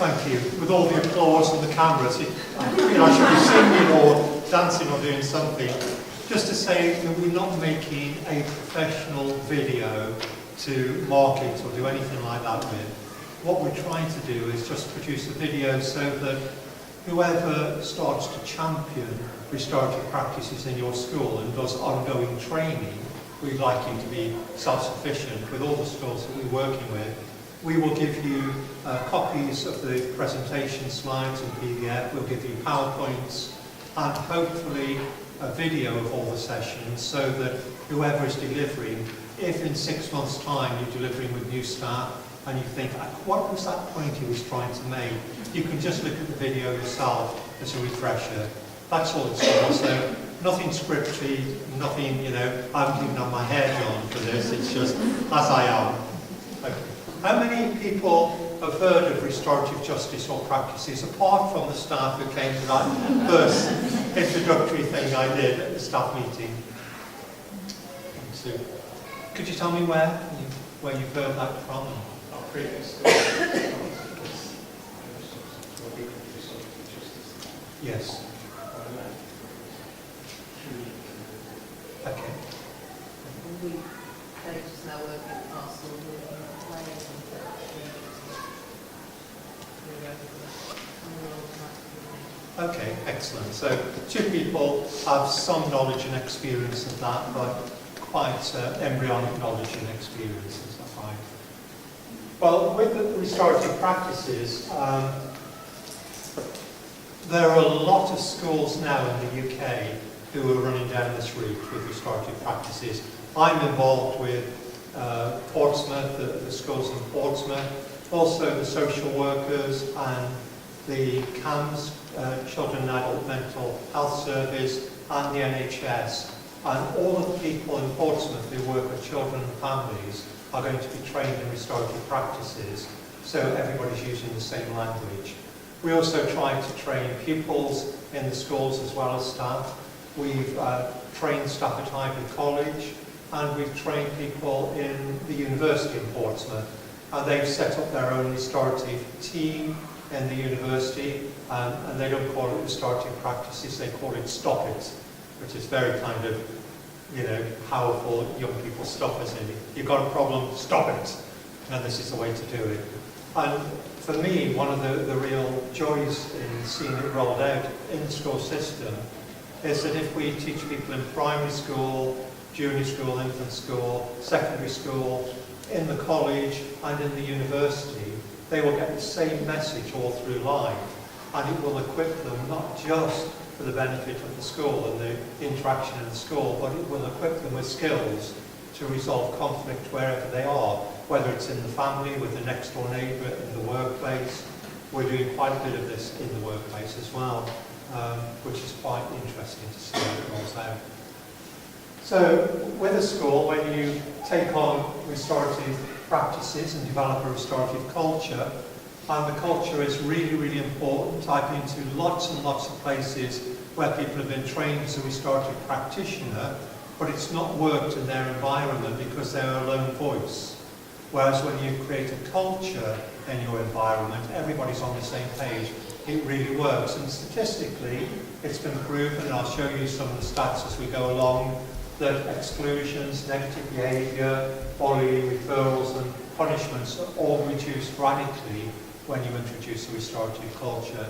Thank you. With all the applause and the cameras, I should be singing or dancing or doing something. Just to say that we're not making a professional video to market or do anything like that with. What we're trying to do is just produce a video so that whoever starts to champion restorative practices in your school and does ongoing training, we'd like you to be self-sufficient with all the schools that we're working with. We will give you copies of the presentation slides and PDF, we'll give you PowerPoints and hopefully a video of all the sessions so that whoever is delivering, if in 6 months' time you're delivering with new staff and you think, what was that point he was trying to make? You can just look at the video yourself as a refresher. That's all it's for. So nothing scripted, nothing, I haven't even had my hair done for this, it's just as I am. Okay. How many people have heard of restorative justice or practices, apart from the staff who came to that first introductory thing I did at the staff meeting? Could you tell me where you've heard that from? Our previous Yes. Okay. They just now work in Arsenal, Okay, excellent. So 2 people have some knowledge and experience of that, but quite embryonic knowledge and experience, is that right? Well, with the restorative practices, there are a lot of schools now in the UK who are running down this route with restorative practices. I'm involved with Portsmouth, the schools in Portsmouth, also the social workers and the CAMS, Children and Adult Mental Health Service, and the NHS. And all of the people in Portsmouth who work with children and families are going to be trained in restorative practices, so everybody's using the same language. We also try to train pupils in the schools as well as staff. We've trained staff at Ivy College, and we've trained people in the university in Portsmouth. And they've set up their own restorative team in the university, and they don't call it restorative practices, they call it Stop It, which is very kind of, powerful young people stop us in. You've got a problem, stop it. And this is the way to do it. And for me, one of the real joys in seeing it rolled out in the school system is that if we teach people in primary school, junior school, infant school, secondary school, in the college and in the university, they will get the same message all through life, and it will equip them not just for the benefit of the school and the interaction in the school, but it will equip them with skills to resolve conflict wherever they are, whether it's in the family, with the next door neighbour, in the workplace. We're doing quite a bit of this in the workplace as well, which is quite interesting to see how it rolls out. So with a school, when you take on restorative practices and develop a restorative culture, and the culture is really, really important. I've been to lots and lots of places where people have been trained as a restorative practitioner, but it's not worked in their environment because they're a lone voice. Whereas when you create a culture in your environment, everybody's on the same page, it really works. And statistically, it's been proven, and I'll show you some of the stats as we go along, that exclusions, negative behaviour, bullying, referrals and punishments are all reduced radically when you introduce a restorative culture.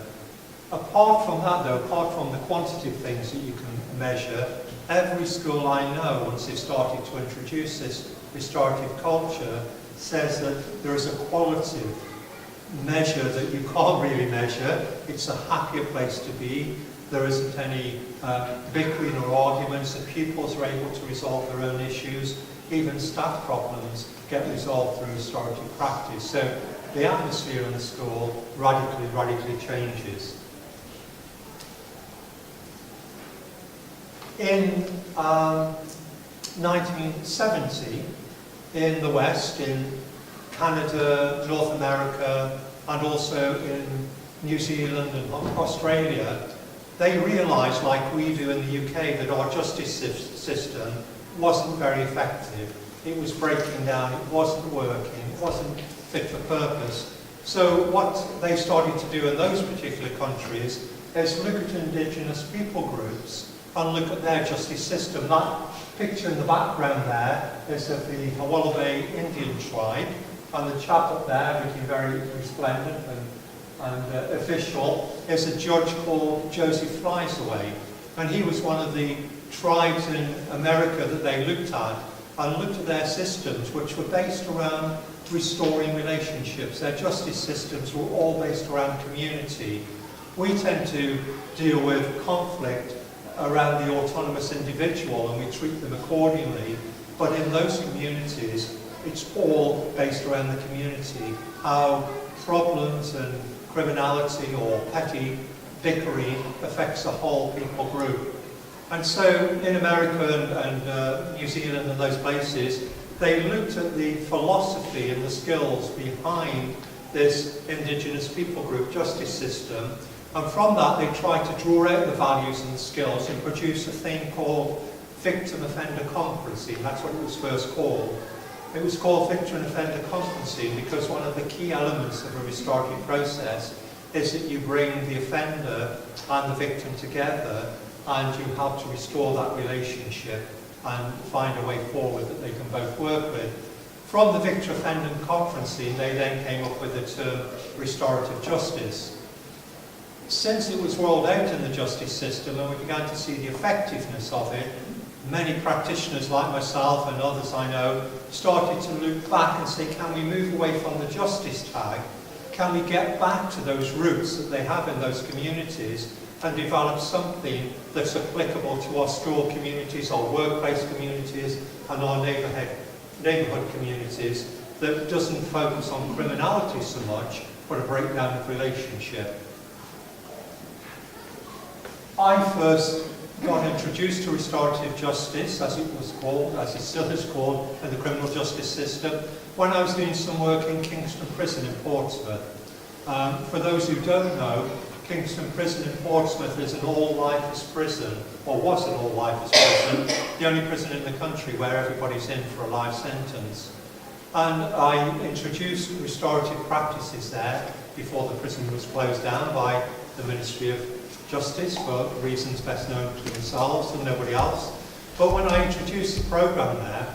Apart from that though, apart from the quantitative things that you can measure, every school I know, once they've started to introduce this restorative culture, says that there is a qualitative measure that you can't really measure. It's a happier place to be. There isn't any bickering or arguments. The pupils are able to resolve their own issues. Even staff problems get resolved through restorative practice. So the atmosphere in the school radically changes. In 1970, in the West, in Canada, North America, and also in New Zealand and Australia, they realised, like we do in the UK, that our justice system wasn't very effective. It was breaking down, it wasn't working, it wasn't fit for purpose. So what they started to do in those particular countries is look at indigenous people groups and look at their justice system. That picture in the background there is of the Hawalabay Indian tribe, and the chap up there, looking very resplendent and official, is a judge called Joseph Fliesaway. And he was one of the tribes in America that they looked at, and looked at their systems, which were based around restoring relationships. Their justice systems were all based around community. We tend to deal with conflict around the autonomous individual, and we treat them accordingly. But in those communities, it's all based around the community. How problems and criminality or petty bickering affects the whole people group. And so in America and New Zealand and those places, they looked at the philosophy and the skills behind this indigenous people group justice system, and from that they tried to draw out the values and the skills and produce a thing called victim offender conferencing. That's what it was first called. It was called victim offender conferencing because one of the key elements of a restorative process is that you bring the offender and the victim together, and you help to restore that relationship and find a way forward that they can both work with. From the victim offender conferencing, they then came up with the term restorative justice. Since it was rolled out in the justice system and we began to see the effectiveness of it, many practitioners like myself and others I know started to look back and say, can we move away from the justice tag? Can we get back to those roots that they have in those communities and develop something that's applicable to our school communities, our workplace communities, and our neighbourhood communities, that doesn't focus on criminality so much, but a breakdown of relationship. I first got introduced to restorative justice, as it was called, as it still is called, in the criminal justice system, when I was doing some work in Kingston Prison in Portsmouth. For those who don't know, Kingston Prison in Portsmouth is an all-lifers prison, or was an all-lifers prison, the only prison in the country where everybody's in for a life sentence. And I introduced restorative practices there before the prison was closed down by the Ministry of Justice for reasons best known to themselves and nobody else. But when I introduced the programme there,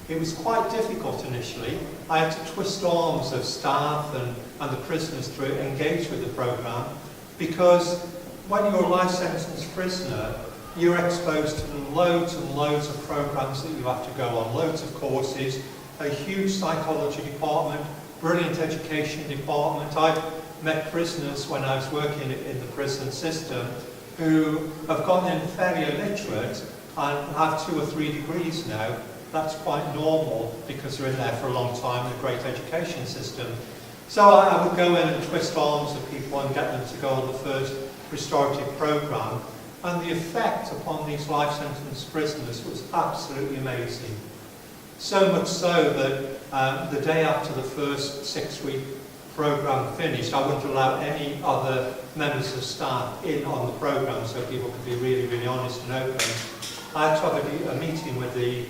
it was quite difficult initially. I had to twist arms of staff and the prisoners to engage with the programme, because when you're a life sentence prisoner, you're exposed to loads and loads of programmes that you have to go on, loads of courses, a huge psychology department, brilliant education department. I've met prisoners when I was working in the prison system who have gone in fairly illiterate and have 2 or 3 degrees now. That's quite normal because they're in there for a long time in a great education system. So I would go in and twist arms of people and get them to go on the first restorative programme, and the effect upon these life sentence prisoners was absolutely amazing. So much so that the day after the first 6-week programme finished, I wouldn't allow any other members of staff in on the programme so people could be really, really honest and open. I had to have a meeting with the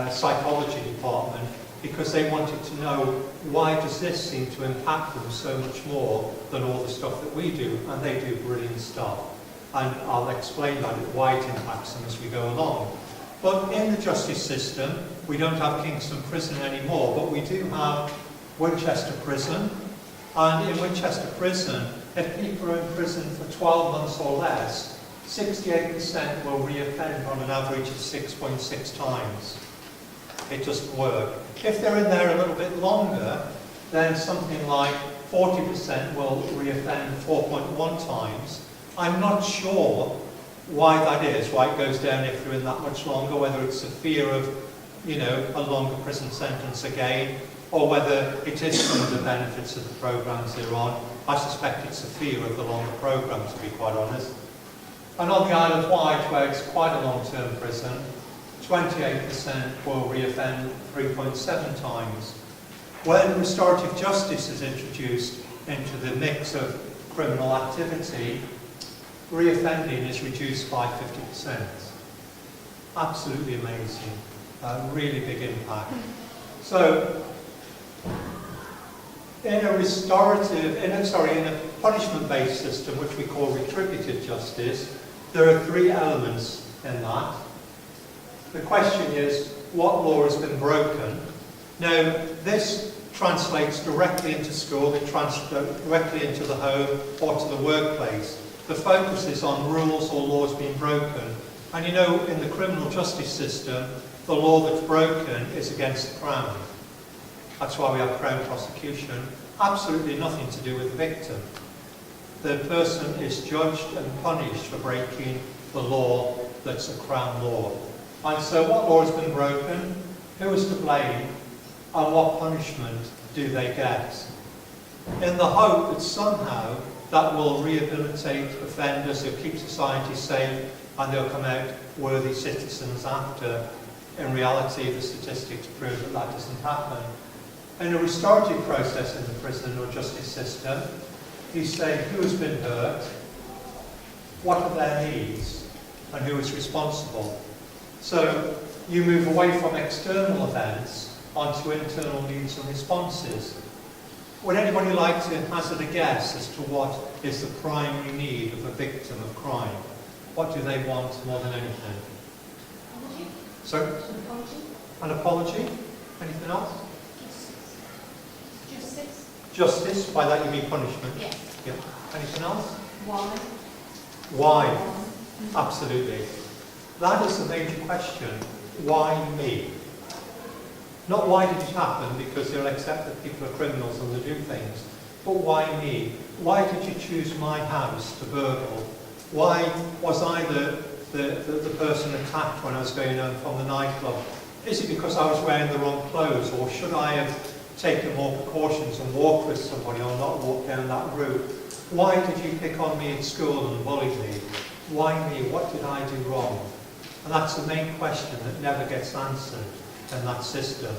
psychology department because they wanted to know, why does this seem to impact them so much more than all the stuff that we do? And they do brilliant stuff. And I'll explain that, why it impacts them as we go along. But in the justice system, we don't have Kingston Prison anymore, but we do have Winchester Prison. And in Winchester Prison, if people are in prison for 12 months or less, 68% will reoffend on an average of 6.6 times. It doesn't work. If they're in there a little bit longer, then something like 40% will reoffend 4.1 times. I'm not sure why that is, why it goes down if they're in that much longer, whether it's a fear of, a longer prison sentence again, or whether it is some of the benefits of the programmes they're on. I suspect it's a fear of the longer programme, to be quite honest. And on the Isle of Wight, where it's quite a long-term prison, 28% will reoffend 3.7 times. When restorative justice is introduced into the mix of criminal activity, reoffending is reduced by 50%. Absolutely amazing. Really big impact. So, In a punishment-based system, which we call retributive justice, there are three elements in that. The question is, what law has been broken? Now, this translates directly into school, it translates directly into the home or to the workplace. The focus is on rules or laws being broken. And you know, in the criminal justice system, the law that's broken is against the Crown. That's why we have Crown prosecution. Absolutely nothing to do with the victim. The person is judged and punished for breaking the law that's a Crown law. And so what law has been broken? Who is to blame? And what punishment do they get? In the hope that somehow that will rehabilitate offenders, who keep society safe, and they'll come out worthy citizens after. In reality, the statistics prove that that doesn't happen. In a restorative process in the prison or justice system, you say who has been hurt, what are their needs, and who is responsible. So you move away from external events onto internal needs and responses. Would anybody like to hazard a guess as to what is the primary need of a victim of crime? What do they want more than anything? Apology. Sorry? An apology. An apology? Anything else? Justice. Justice, by that you mean punishment? Yes. Yeah. Anything else? Why? Why? Absolutely. That is the major question. Why me? Not why did it happen, because they'll accept that people are criminals and they do things, but why me? Why did you choose my house to burgle? Why was I the person attacked when I was going home from the nightclub? Is it because I was wearing the wrong clothes, or should I have taken more precautions and walked with somebody or not walked down that route? Why did you pick on me at school and bully me? Why me? What did I do wrong? And that's the main question that never gets answered in that system.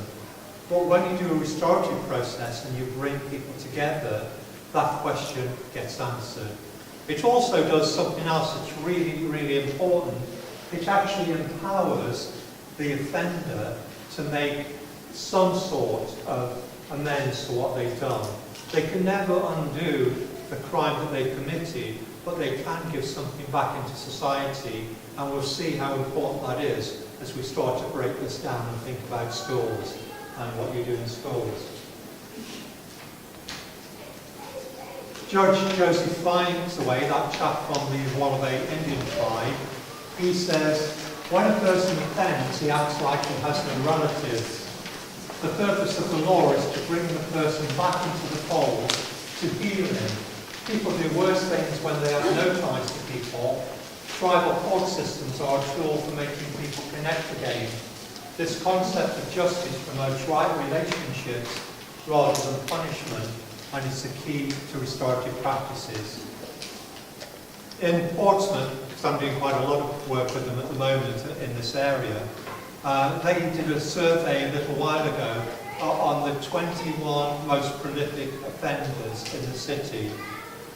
But when you do a restorative process and you bring people together, that question gets answered. It also does something else that's really, really important. It actually empowers the offender to make some sort of amends for what they've done. They can never undo the crime that they committed, but they can give something back into society, and we'll see how important that is as we start to break this down and think about schools and what you do in schools. Judge Joseph finds away, that chap from the Wallaby Indian tribe, he says, when a person offends, he acts like he has no relatives. The purpose of the law is to bring the person back into the fold, to heal him. People do worse things when they have no ties to people. Tribal court systems are a tool for making people connect again. This concept of justice promotes right relationships rather than punishment, and it's the key to restorative practices. In Portsmouth, because I'm doing quite a lot of work with them at the moment in this area, they did a survey a little while ago on the 21 most prolific offenders in the city.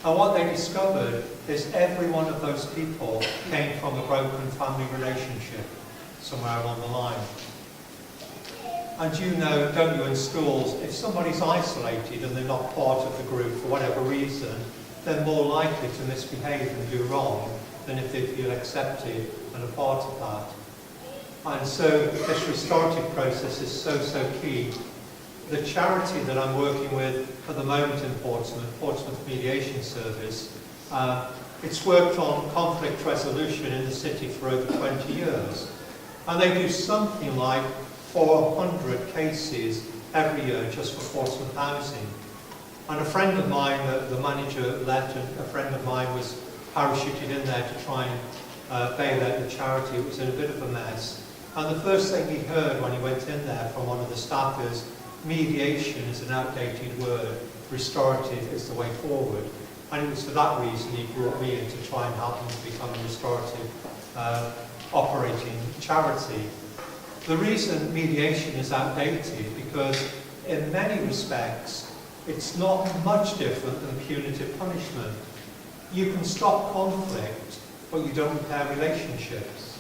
And what they discovered is every one of those people came from a broken family relationship somewhere along the line. And you know, don't you, in schools, if somebody's isolated and they're not part of the group for whatever reason, they're more likely to misbehave and do wrong than if they feel accepted and a part of that. And so this restorative process is so key. The charity that I'm working with at the moment in Portsmouth Mediation Service, it's worked on conflict resolution in the city for over 20 years. And they do something like 400 cases every year just for Portsmouth housing. And a friend of mine, the manager left, and a friend of mine was parachuted in there to try and bail out the charity. It was in a bit of a mess. And the first thing he heard when he went in there from one of the staff is, mediation is an outdated word, restorative is the way forward. And it was for that reason he brought me in to try and help him to become a restorative operating charity. The reason mediation is outdated because in many respects it's not much different than punitive punishment. You can stop conflict, but you don't repair relationships.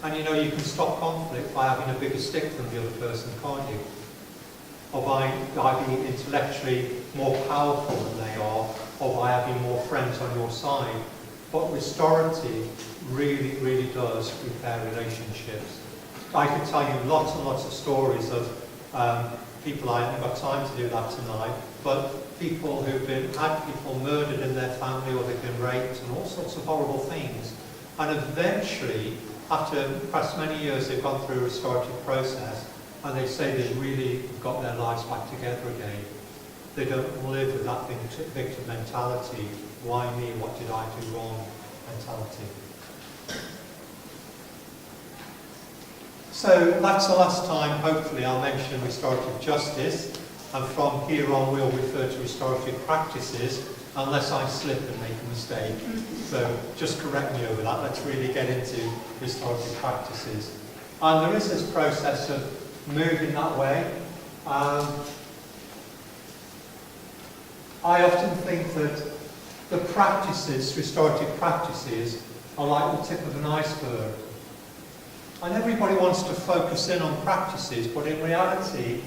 And you know, you can stop conflict by having a bigger stick than the other person, can't you? or by being intellectually more powerful than they are, or by having more friends on your side. But restorative really, really does repair relationships. I could tell you lots and lots of stories of people, I haven't got time to do that tonight, but people who've had people murdered in their family, or they've been raped, and all sorts of horrible things. And eventually, after perhaps many years, they've gone through a restorative process, and they say they've really got their lives back together again. They don't live with that victim mentality, why me, what did I do wrong mentality. So that's the last time, hopefully, I'll mention restorative justice, and from here on we'll refer to restorative practices, unless I slip and make a mistake. So just correct me over that. Let's really get into restorative practices. And there is this process of moving that way. I often think that the practices, restorative practices, are like the tip of an iceberg. And everybody wants to focus in on practices, but in reality,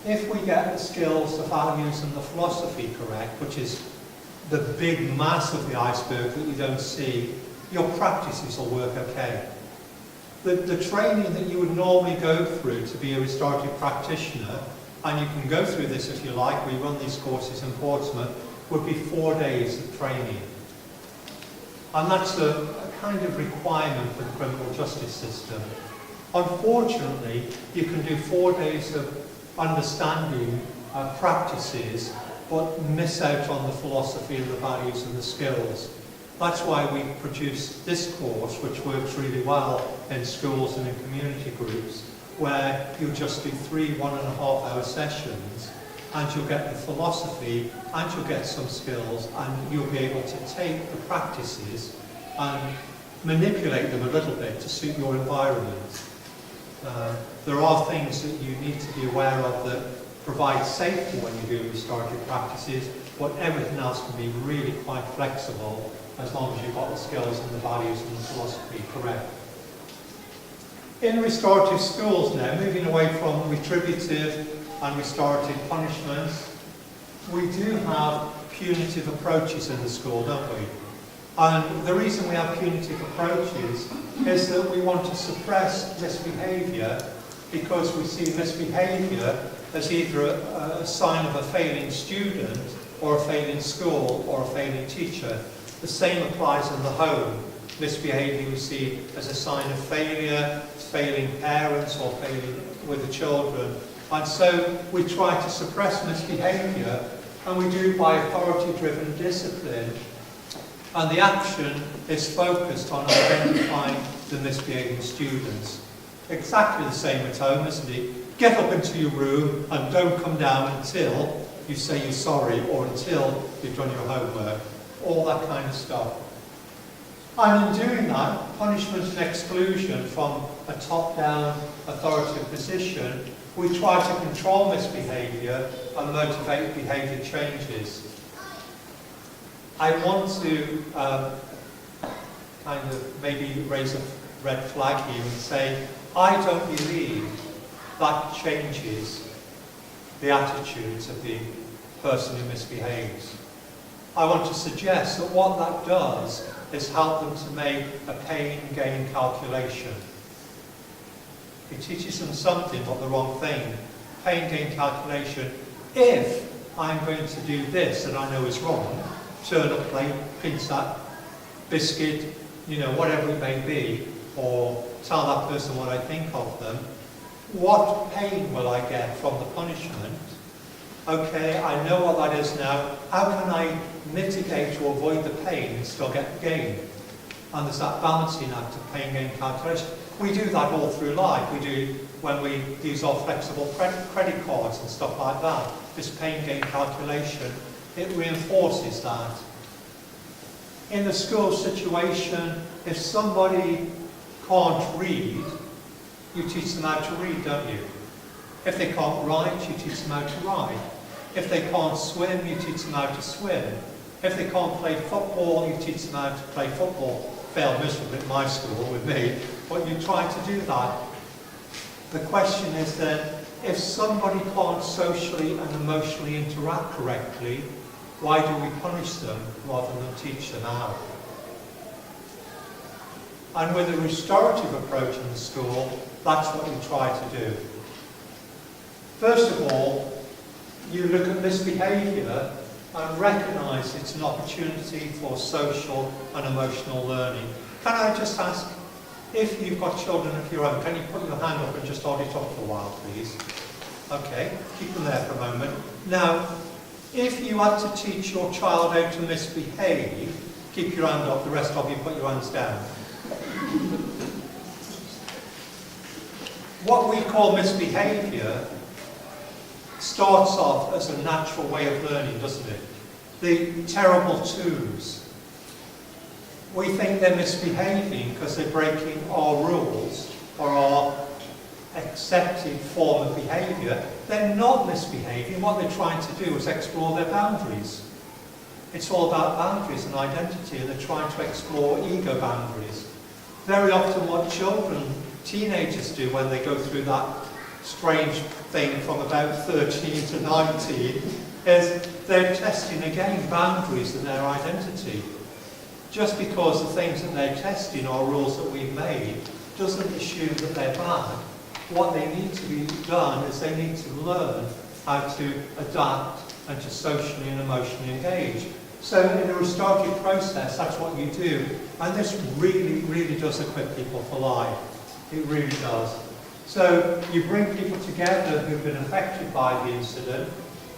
if we get the skills, the values and the philosophy correct, which is the big mass of the iceberg that you don't see, your practices will work okay. The training that you would normally go through to be a restorative practitioner, and you can go through this if you like, we run these courses in Portsmouth, would be 4 days of training. And that's a kind of requirement for the criminal justice system. Unfortunately, you can do 4 days of understanding practices, but miss out on the philosophy and the values and the skills. That's why we produce this course, which works really well in schools and in community groups, where you just do 3 1.5-hour sessions, and you'll get the philosophy, and you'll get some skills, and you'll be able to take the practices and manipulate them a little bit to suit your environment. There are things that you need to be aware of that provide safety when you do restorative practices, but everything else can be really quite flexible as long as you've got the skills and the values and the philosophy correct. In restorative schools now, moving away from retributive and restorative punishments, we do have punitive approaches in the school, don't we? And the reason we have punitive approaches is that we want to suppress misbehaviour, because we see misbehaviour as either a sign of a failing student, or a failing school, or a failing teacher. The same applies in the home. Misbehaviour we see as a sign of failure, failing parents, or failing with the children. And so we try to suppress misbehaviour, and we do by authority-driven discipline. And the action is focused on identifying the misbehaving students. Exactly the same at home, isn't it? Get up into your room and don't come down until you say you're sorry, or until you've done your homework. All that kind of stuff. And in doing that, punishment and exclusion from a top-down authoritative position, we try to control misbehaviour and motivate behaviour changes. I want to kind of maybe raise a red flag here and say, I don't believe that changes the attitudes of the person who misbehaves. I want to suggest that what that does is help them to make a pain-gain calculation. It teaches them something but the wrong thing. Pain-gain calculation. If I'm going to do this that I know is wrong, turn up plate, pizza, biscuit, whatever it may be, or tell that person what I think of them, what pain will I get from the punishment? Okay, I know what that is now. How can I mitigate or avoid the pain and still get the gain? And there's that balancing act of pain-gain calculation. We do that all through life. We do when we use our flexible credit cards and stuff like that. This pain-gain calculation, it reinforces that. In the school situation, if somebody can't read, you teach them how to read, don't you? If they can't write, you teach them how to write. If they can't swim, you teach them how to swim. If they can't play football, you teach them how to play football. Failed miserably at my school with me, but you try to do that. The question is then, if somebody can't socially and emotionally interact correctly, why do we punish them rather than teach them how? And with a restorative approach in the school, that's what we try to do. First of all, you look at misbehaviour and recognise it's an opportunity for social and emotional learning. Can I just ask, if you've got children of your own, can you put your hand up and just hold it up for a while, please? Okay, keep them there for a moment. Now, if you had to teach your child how to misbehave, keep your hand up, the rest of you put your hands down. What we call misbehaviour starts off as a natural way of learning, doesn't it? The terrible twos. We think they're misbehaving because they're breaking our rules or our accepted form of behaviour. They're not misbehaving. What they're trying to do is explore their boundaries. It's all about boundaries and identity, and they're trying to explore ego boundaries. Very often what children, teenagers do when they go through that strange thing from about 13 to 19 is they're testing again boundaries and their identity. Just because the things that they're testing are rules that we've made doesn't assume that they're bad. What they need to be done is they need to learn how to adapt and to socially and emotionally engage. So in a restorative process, that's what you do. And this really, really does equip people for life. It really does. So you bring people together who've been affected by the incident,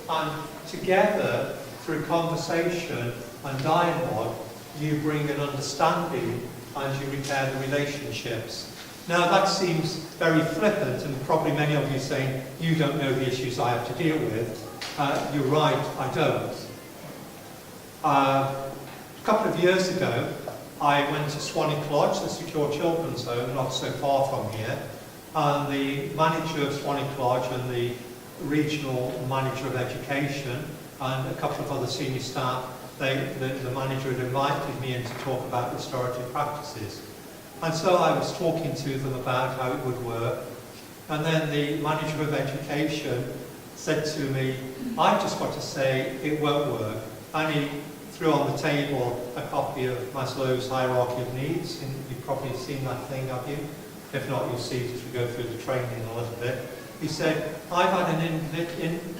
and together, through conversation and dialogue, you bring an understanding and you repair the relationships. Now that seems very flippant, and probably many of you saying, you don't know the issues I have to deal with. You're right, I don't. A couple of years ago, I went to Swindell, the secure children's home, not so far from here, and the manager of Swindell and the regional manager of education and a couple of other senior staff, the manager had invited me in to talk about restorative practices. And so I was talking to them about how it would work, and then the manager of education said to me, I've just got to say it won't work. And he threw on the table a copy of Maslow's hierarchy of needs, and you've probably seen that thing, have you? If not, you'll see it as we go through the training a little bit. He said, I've had an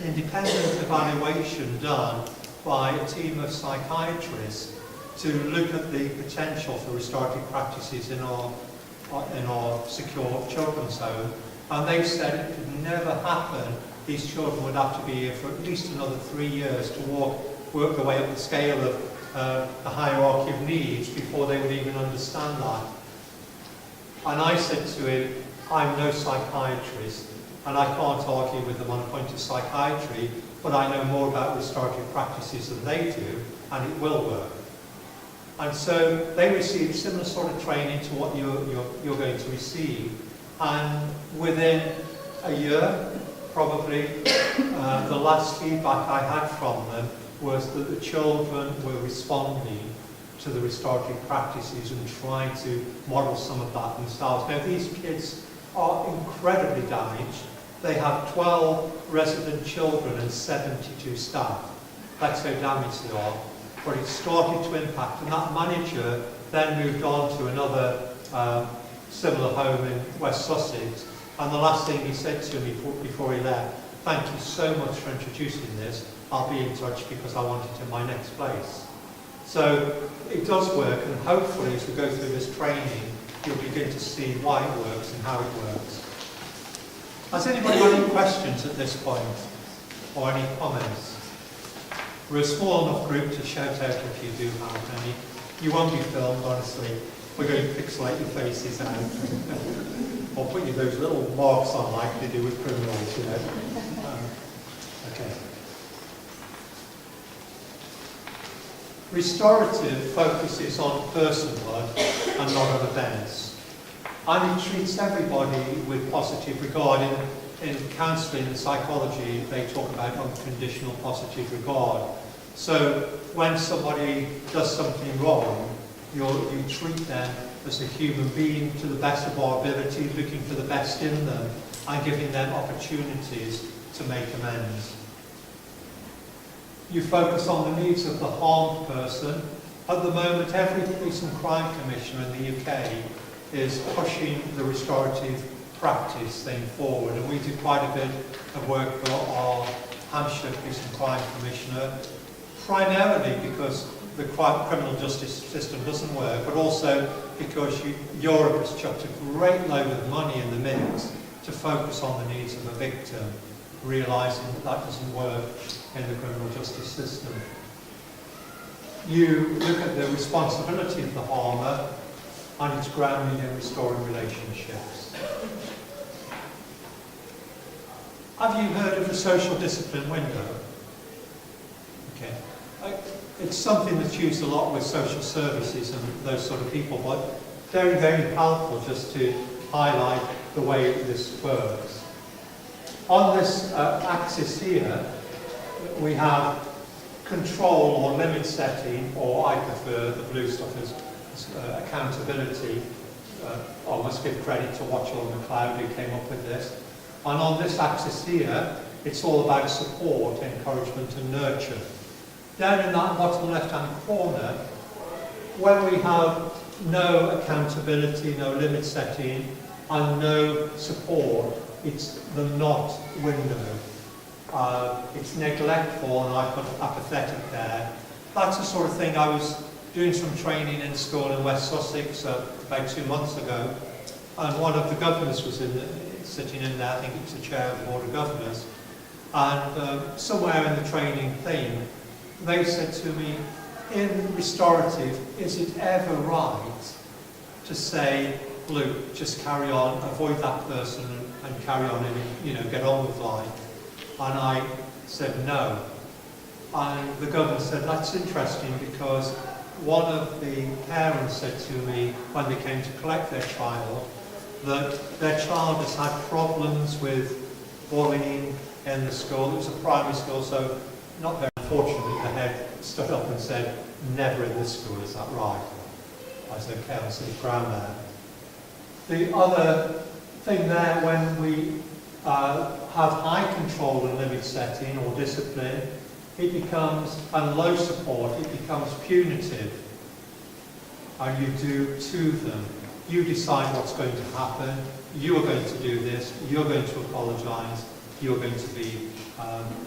independent evaluation done by a team of psychiatrists to look at the potential for restorative practices in our secure children's home, and they said it could never happen. These children would have to be here for at least another 3 years to work their way up the scale of the hierarchy of needs before they would even understand that. And I said to him, I'm no psychiatrist, and I can't argue with them on a point of psychiatry, but I know more about restorative practices than they do, and it will work. And so they received similar sort of training to what you're going to receive. And within a year, probably, the last feedback I had from them was that the children were responding to the restorative practices and trying to model some of that themselves. Now, these kids are incredibly damaged. They have 12 resident children and 72 staff. That's how damaged they are. But it started to impact, and that manager then moved on to another similar home in West Sussex. And the last thing he said to me before he left, thank you so much for introducing this. I'll be in touch because I want it in my next place. So it does work, and hopefully as we go through this training, you'll begin to see why it works and how it works. Has anybody got any questions at this point, or any comments? We're a small enough group to shout out if you do have any. You won't be filmed, honestly. We're going to pixelate your faces out. Or put you those little marks on like they do with criminals, you know. Okay. Restorative focuses on personhood and not on events. And it treats everybody with positive regard. In counselling and psychology, they talk about unconditional positive regard. So when somebody does something wrong, you treat them as a human being to the best of our ability, looking for the best in them. and giving them opportunities to make amends. You focus on the needs of the harmed person. At the moment, every police and crime commissioner in the UK is pushing the restorative practice thing forward, and we do quite a bit of work for our Hampshire Police and Crime Commissioner, primarily because the criminal justice system doesn't work, but also because Europe has chucked a great load of money in the mix to focus on the needs of a victim, realising that that doesn't work in the criminal justice system. You look at the responsibility of the harmer, and it's grounded in restoring relationships. Have you heard of the social discipline window? Okay. It's something that's used a lot with social services and those sort of people, but very, very helpful just to highlight the way this works. On this axis here, we have control or limit setting, or I prefer the blue stuff as accountability. I must give credit to Watchell McLeod who came up with this. And on this axis here, it's all about support, encouragement and nurture. Down in that bottom left-hand corner, when we have no accountability, no limit setting, and no support, it's the not window. It's neglectful, and I put apathetic there. That's the sort of thing. I was doing some training in school in West Sussex about 2 months ago, and one of the governors was sitting in there. I think it was the chair of the Board of Governors, and somewhere in the training thing, they said to me, in restorative, is it ever right to say, Luke, just carry on, avoid that person and carry on and get on with life? And I said no. And the governor said, that's interesting, because one of the parents said to me when they came to collect their child that their child has had problems with bullying in the school. It was a primary school, so not very unfortunately, the head stood up and said, never in this school, is that right? I said, okay, I'll sit down there. The other thing there, when we have high control and limit setting or discipline, it becomes, and low support, it becomes punitive. And you do to them. You decide what's going to happen. You are going to do this. You're going to apologise. You're going to be,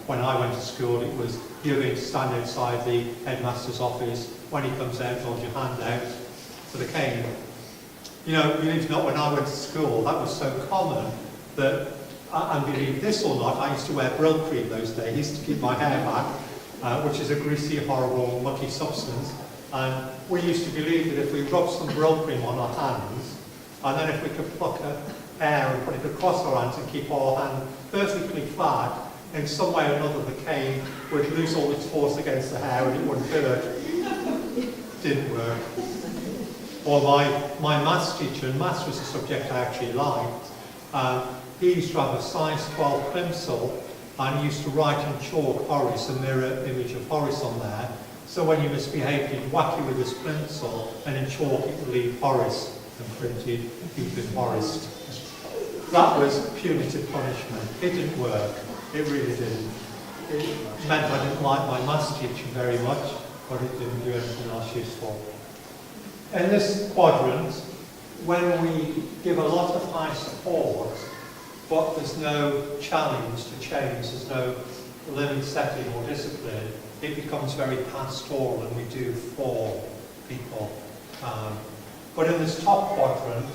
when I went to school, it was, you're going to stand outside the headmaster's office. When he comes out, hold your hand out for the cane. Believe it or not, when I went to school, that was so common that, and believe this or not, I used to wear Brill cream those days to keep my hair back, which is a greasy, horrible, mucky substance. And we used to believe that if we rubbed some Brill cream on our hands, and then if we could pluck a hair and put it across our hands and keep our hand perfectly flat, in some way or another the cane would lose all its force against the hair and it wouldn't hurt. Didn't work. Or my maths teacher, and maths was a subject I actually liked, he used to have a size 12 pencil, and he used to write in chalk Horace, a mirror image of Horace on there. So when you misbehaved, he'd whack you with his pencil, and in chalk it would leave Horace, and printed, you've been Horace. That was punitive punishment. It didn't work. It really didn't. It meant I didn't like my maths teacher very much, but it didn't do anything else useful. In this quadrant, when we give a lot of high support, but there's no challenge to change, there's no limit setting or discipline, it becomes very pastoral and we do for people. But in this top quadrant,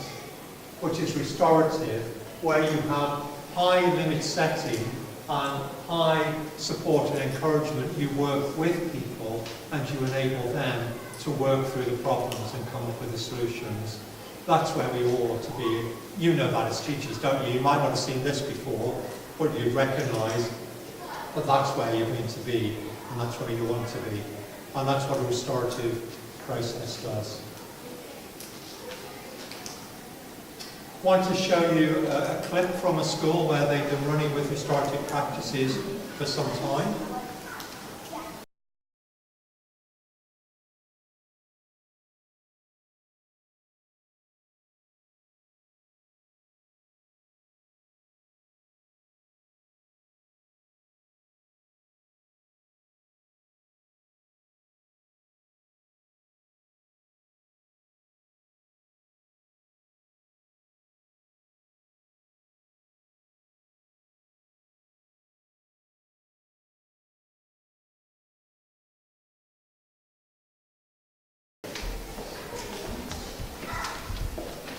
which is restorative, where you have high limit setting and high support and encouragement, you work with people and you enable them to work through the problems and come up with the solutions. That's where we all ought to be. You know that as teachers, don't you? You might not have seen this before, but you recognise that that's where you're going to be, and that's where you want to be. And that's what a restorative process does. I want to show you a clip from a school where they've been running with restorative practices for some time.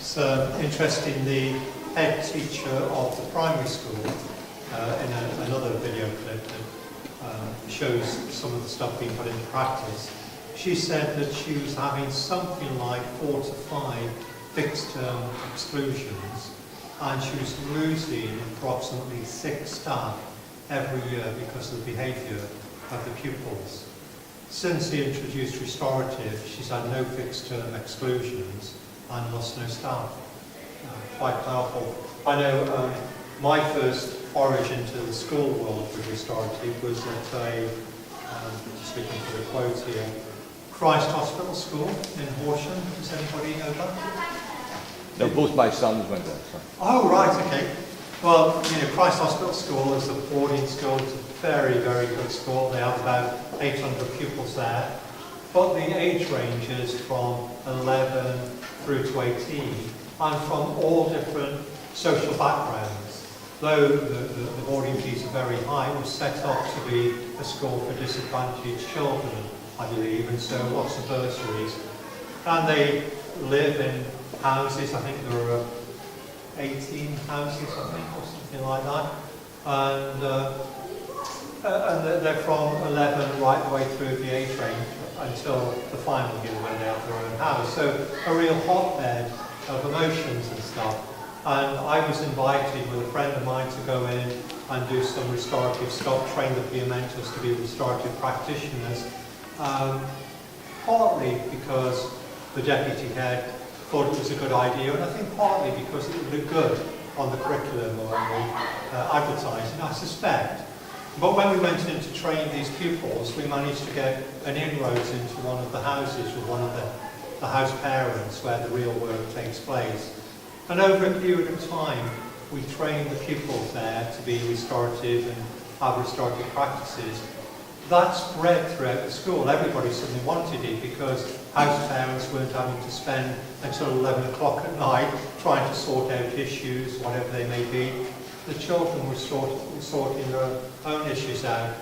It's interesting, the head teacher of the primary school, in another video clip that shows some of the stuff being put into practice, she said that she was having something like 4 to 5 fixed-term exclusions, and she was losing approximately 6 staff every year because of the behaviour of the pupils. Since he introduced Restorative, she's had no fixed-term exclusions and lost no staff. Quite powerful. I know my first origin into the school world with Restorative was at a, just looking for the quote here, Christ Hospital School in Horsham. Does anybody know that? No, both my sons went there. So. Oh, right, okay. Well, you know, Christ Hospital School is a boarding school. It's a very, very good school. They have about 800 pupils there. But the age ranges from 11 through to 18 and from all different social backgrounds. Though the boarding fees are very high, it was set up to be a school for disadvantaged children, I believe, and so lots of bursaries. And they live in houses, I think there are 18 houses, I think, or something like that. And they're from 11 right the way through the age range until the final year when they have their own house. So a real hotbed of emotions and stuff. And I was invited with a friend of mine to go in and do some restorative stuff, train the peer mentors to be restorative practitioners, partly because the deputy head thought it was a good idea, and I think partly because it would look good on the curriculum or on the advertising, I suspect. But when we went in to train these pupils, we managed to get an inroads into one of the houses with one of the house parents where the real work takes place. And over a period of time, we trained the pupils there to be restorative and have restorative practices. That spread throughout the school. Everybody suddenly wanted it because house parents weren't having to spend until 11 o'clock at night trying to sort out issues, whatever they may be. The children were sorting their own issues out.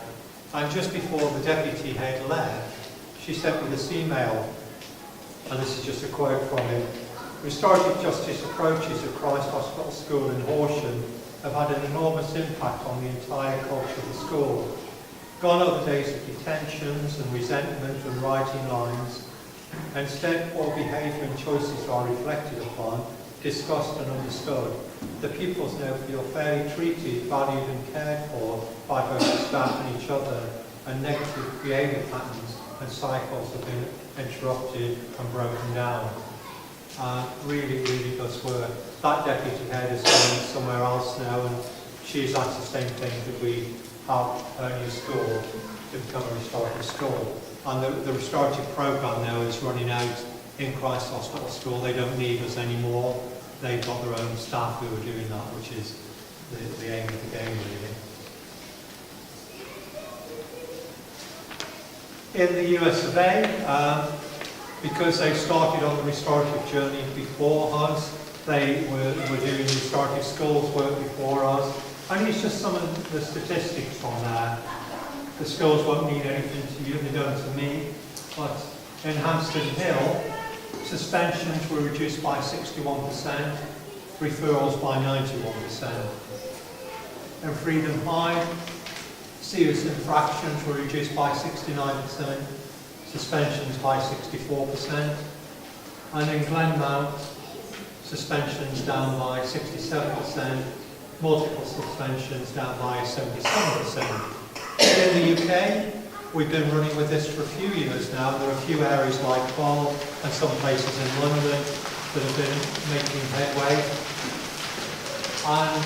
And just before the deputy head left, she sent me this email, and this is just a quote from him. Restorative justice approaches at Christ Hospital School in Horsham have had an enormous impact on the entire culture of the school. Gone are the days of detentions and resentment and writing lines. Instead, poor behaviour and choices are reflected upon, discussed and understood. The pupils now feel fairly treated, valued and cared for by both the staff and each other, and negative behaviour patterns and cycles have been interrupted and broken down. Really, really does work. That deputy head is going somewhere else now, and she's asked the same thing that we have her new school to become a restorative school. And the restorative programme now is running out in Christ Hospital School. They don't need us anymore. They've got their own staff who are doing that, which is the aim of the game, really. In the US of A, because they started on the restorative journey before us, they were doing restorative schools work before us, and it's just some of the statistics on there. The schools won't mean anything to you, they don't to me, but in Hampstead Hill, suspensions were reduced by 61%, referrals by 91%. In Freedom High, serious infractions were reduced by 69%, suspensions by 64%, and in Glenmount, suspensions down by 67%, multiple suspensions down by 77%. In the UK, we've been running with this for a few years now. There are a few areas like Hull and some places in London that have been making headway. And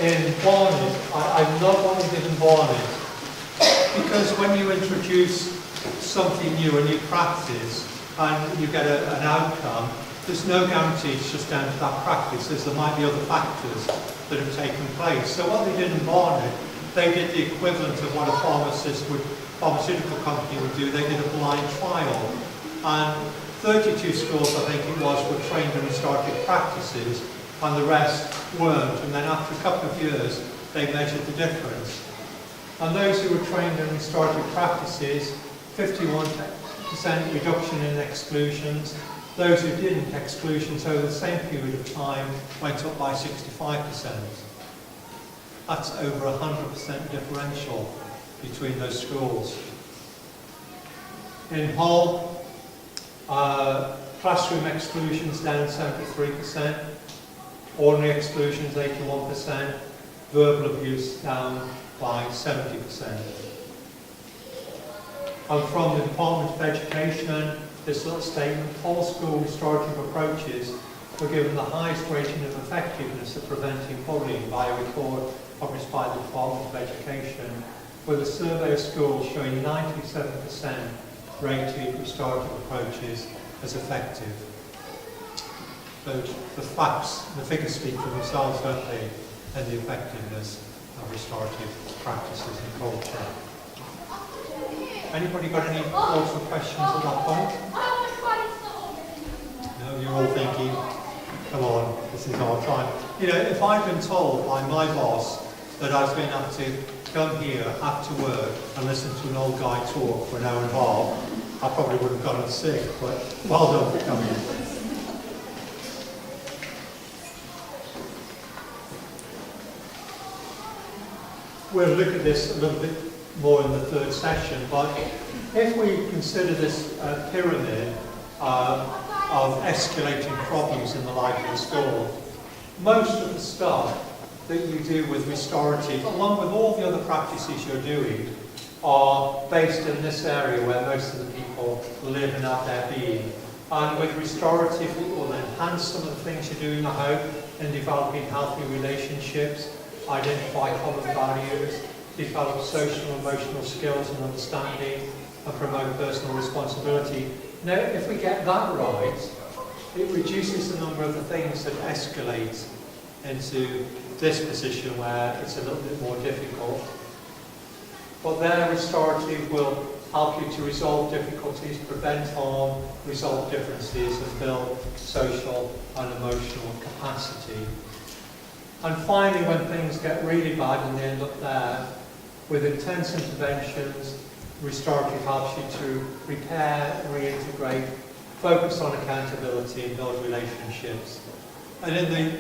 in Barnet, I love what we did in Barnet, because when you introduce something new, a new practice, and you get an outcome, there's no guarantee it's just down to that practice, as there might be other factors that have taken place. So what they did in Barnet, they did the equivalent of what a pharmaceutical company would do. They did a blind trial, and 32 schools, I think it was, were trained in restorative practices, and the rest weren't. And then after a couple of years, they measured the difference. And those who were trained in restorative practices, 51% reduction in exclusions, Those who didn't, exclusions over the same period of time went up by 65%. That's over 100% differential between those schools. In Hull, classroom exclusions down 73%, ordinary exclusions 81%, verbal abuse down by 70%. And from the Department of Education, this little statement, all school restorative approaches were given the highest rating of effectiveness of preventing bullying by a report published by the Department of Education, with a survey of schools showing 97% rated restorative approaches as effective. So the facts, the figures speak for themselves, don't they, and the effectiveness of restorative practices and culture. Anybody got any thoughts or questions at that point? No, you're all thinking, come on, this is our time. You know, if I'd been told by my boss that I was going to have to come here after work and listen to an old guy talk for an hour and a half, I probably would have gotten sick, but well done for coming. We'll look at this a little bit more in the third session, but if we consider this pyramid of escalating problems in the life of the school, most of the stuff that you do with restorative, along with all the other practices you're doing, are based in this area where most of the people live and have their being. And with restorative, it will enhance some of the things you do in the home in developing healthy relationships, identify common values, develop social and emotional skills and understanding, and promote personal responsibility. Now, if we get that right, it reduces the number of the things that escalate into this position where it's a little bit more difficult. But then restorative will help you to resolve difficulties, prevent harm, resolve differences, and build social and emotional capacity. And finally, when things get really bad and they end up there, with intense interventions, restorative helps you to repair, reintegrate, focus on accountability, and build relationships. And in the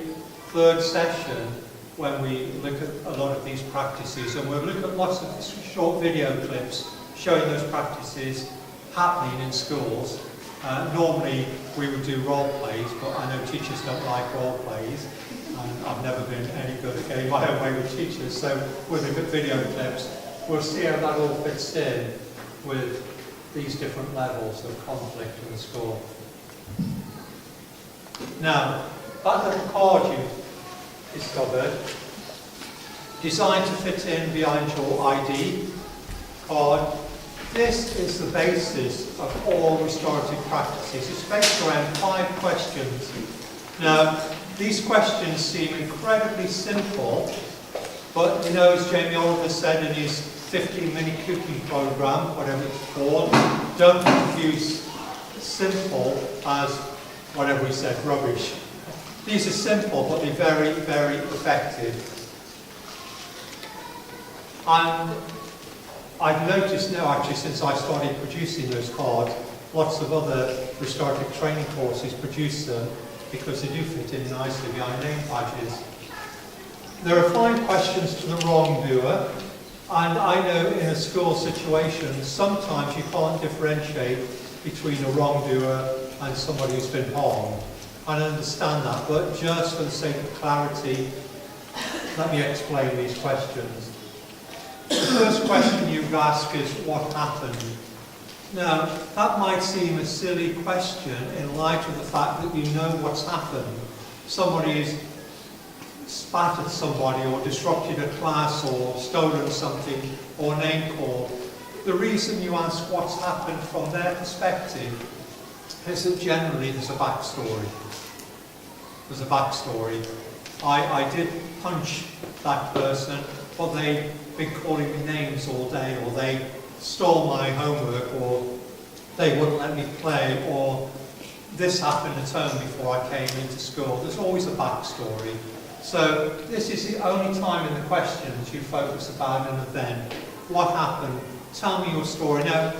third session, when we look at a lot of these practices, and we'll look at lots of short video clips showing those practices happening in schools. Normally we would do role plays, but I know teachers don't like role plays, and I've never been any good at getting my own way with teachers, so we'll look at video clips. We'll see how that all fits in with these different levels of conflict in the school. Now, that little card you discovered, designed to fit in behind your ID card. This is the basis of all restorative practices. It's based around 5 questions. Now, these questions seem incredibly simple, but you know, as Jamie Oliver said in his 15-minute cooking program, whatever it's called, don't confuse simple as whatever he said, rubbish. These are simple, but they're very, very effective. And I've noticed now, actually, since I started producing those cards, lots of other restorative training courses produce them because they do fit in nicely behind name badges. There are 5 questions to the wrongdoer, and I know in a school situation, sometimes you can't differentiate between a wrongdoer and somebody who's been harmed. I understand that, but just for the sake of clarity, let me explain these questions. The first question you ask is, what happened? Now, that might seem a silly question in light of the fact that you know what's happened. Somebody's spat at somebody or disrupted a class or stolen something or name called. The reason you ask what's happened from their perspective is that generally there's a backstory. There's a backstory. I did punch that person, but they've been calling me names all day, or they stole my homework, or they wouldn't let me play, or this happened at home before I came into school. There's always a backstory. So this is the only time in the questions you focus about an event. What happened? Tell me your story. Now,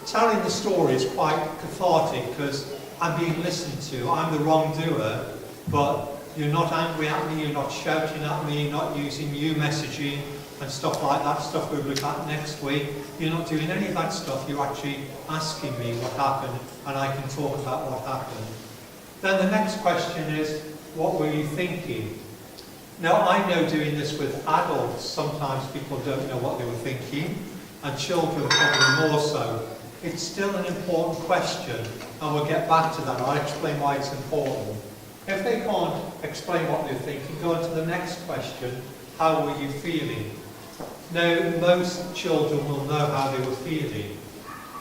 telling the story is quite cathartic because I'm being listened to, I'm the wrongdoer, but you're not angry at me, you're not shouting at me, you're not using new messaging and stuff like that, stuff we'll look at next week. You're not doing any of that stuff, you're actually asking me what happened, and I can talk about what happened. Then the next question is, what were you thinking? Now, I know doing this with adults, sometimes people don't know what they were thinking, and children probably more so. It's still an important question, and we'll get back to that. I'll explain why it's important. If they can't explain what they're thinking, go on to the next question, how were you feeling? Now, most children will know how they were feeling.